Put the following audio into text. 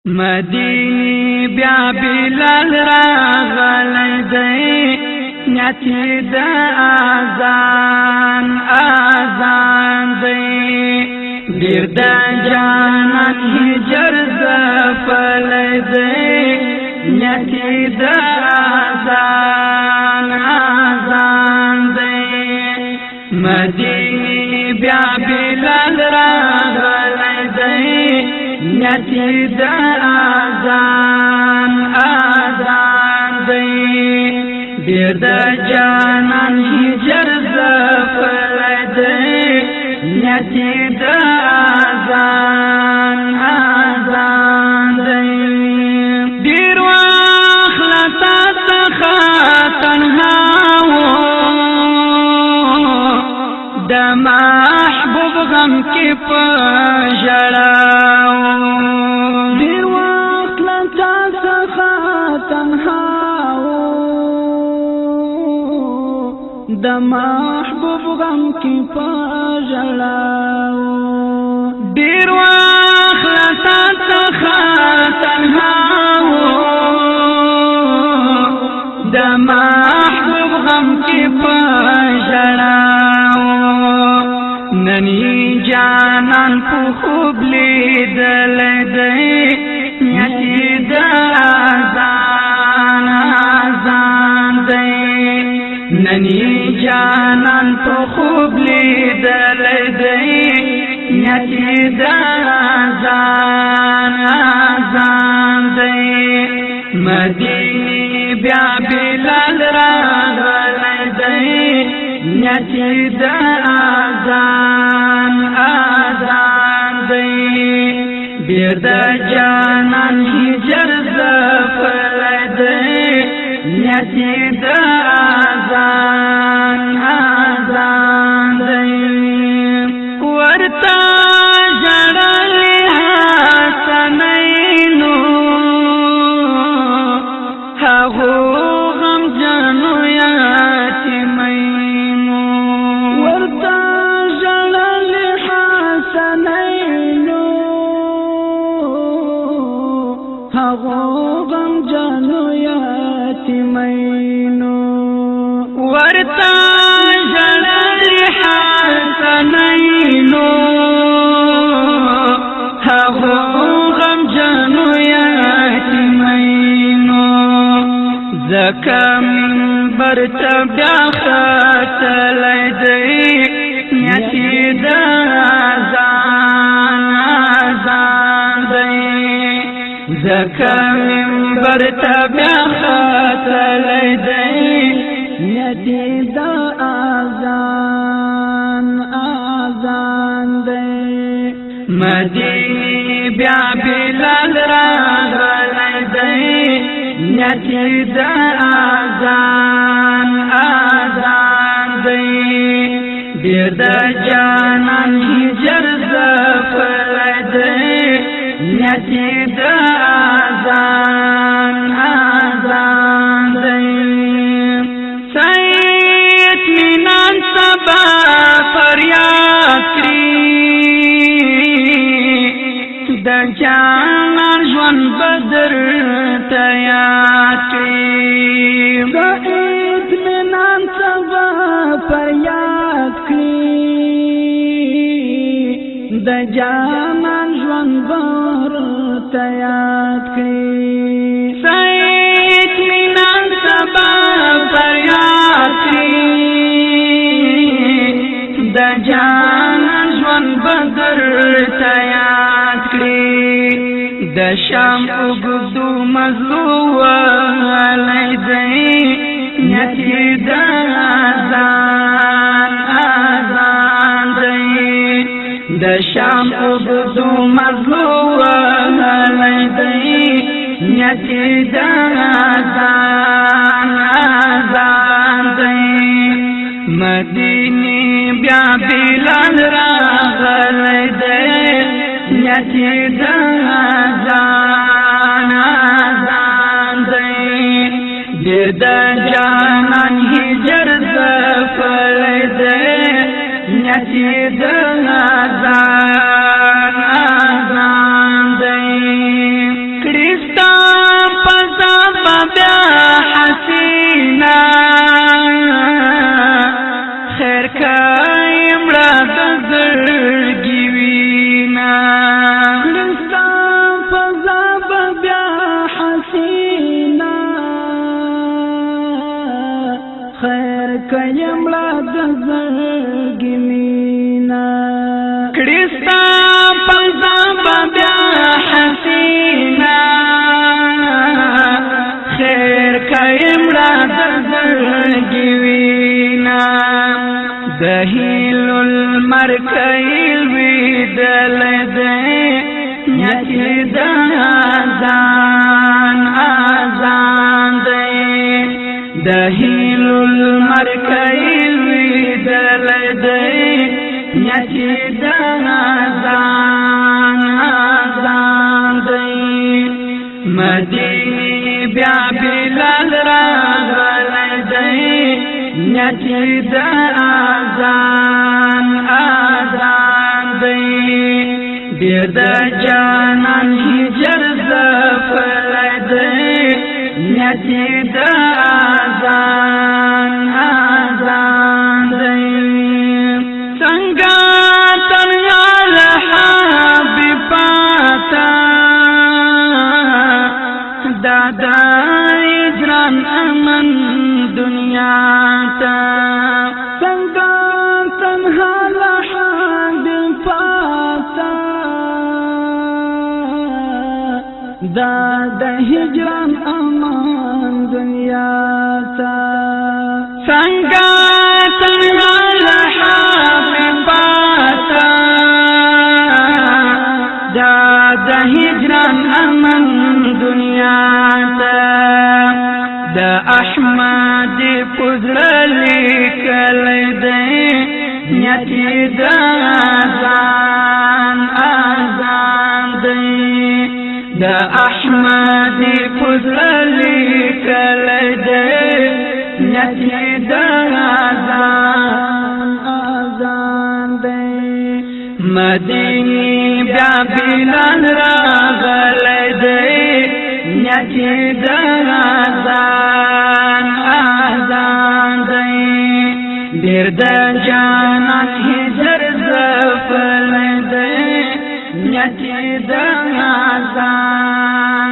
مدینی بیا بلال راغلی دی نیتی دا آزان دی دیر دا جانان هجر زفلی دی نیتی دا آزان دی مدینی بیا بلال راغلی دی نیتی دا آزان دی دیر دا جانان هجر زفلی دی نیتی دا آزان دی دیر واخلتا سخا تنهاو دا محبوب غم کی پجڑاو دیر واخلتا سخا تنهاو دا محبوب غم کی پجڑاو دیر واخلتا سخا تنهاو دا محبوب غم کی پجڑاو ننی جانان پو خوب لیدل دی نیتی دا آزان دی ننی جانان پو خوب لیدل دی نیتی دا آزان دی مدینی بیا بلال راغلی دی نیتی دا آزان دی دیر دا جانان هجر زفلی دی نیتی دا آزان دی ورطا جڑلی حسنینو هغو غم جنو یاتیمینو ورطا جڑلی حسنینو هغو غم جنو یاتیمینو ورطا جڑلی حسنینو هغو غم جنو یاتیمینو زکا منبر تبیا خاتلی دی نیتی دا آزان دی زکا منبر تبیا خاتلی دی نیتی دا آزان دی مدینی بیا بلال راغلی دی نیتی دا آزان دی دیر دا جانان هجر زفلی دی نیتی دا آزان دی سید مینان سبا فریاد کری دا جانان جوان بدر تیاد کری دا اطمینان سبا فریاد کری دا جانان جوان بدر تیاد کری سید اطمینان سبا فریاد کری دا جانان جوان بدر تیاد کری دا شام اگدو مزلو والی دی نیتی دا آزان دی دا شام اگدو مزلو والی دی نیتی دا آزان دی مدینی بیا بلال راغلی دی نیتی دا آزان دی دیر دا جانان هجر زفلی دی نیتی دا آزان دی زړګي مینا کړستا پلدا بیا حسینا خیر کایم را زړګي وینا د هیل المرکیل وی دل دې نیتی د آزان دې د هیل المرکیل وی دل دې نیتی د آزان دې مدینه بیا بلال راغل دې نیتی د آزان دې دیر د جانان هجر زفر دې نیتی د آزان دې څنګه تنیا له حبیب پاتا دادا اجران امن دنیا تا څنګه تنها له حبیب پاتا دادا هجران امان دنیا تا څنګه تنها له حبیب پاتا دادا هجران امان دنیا تا د احمد پزړه لیکل دې نیتی د آزان دې د احمد پزړه لیکل دې نیتی د آزان دې مدینه بیا بلال راغل دې نیتی د آزان دې ډېر د جانان هجر زفل دې نیتی د آزان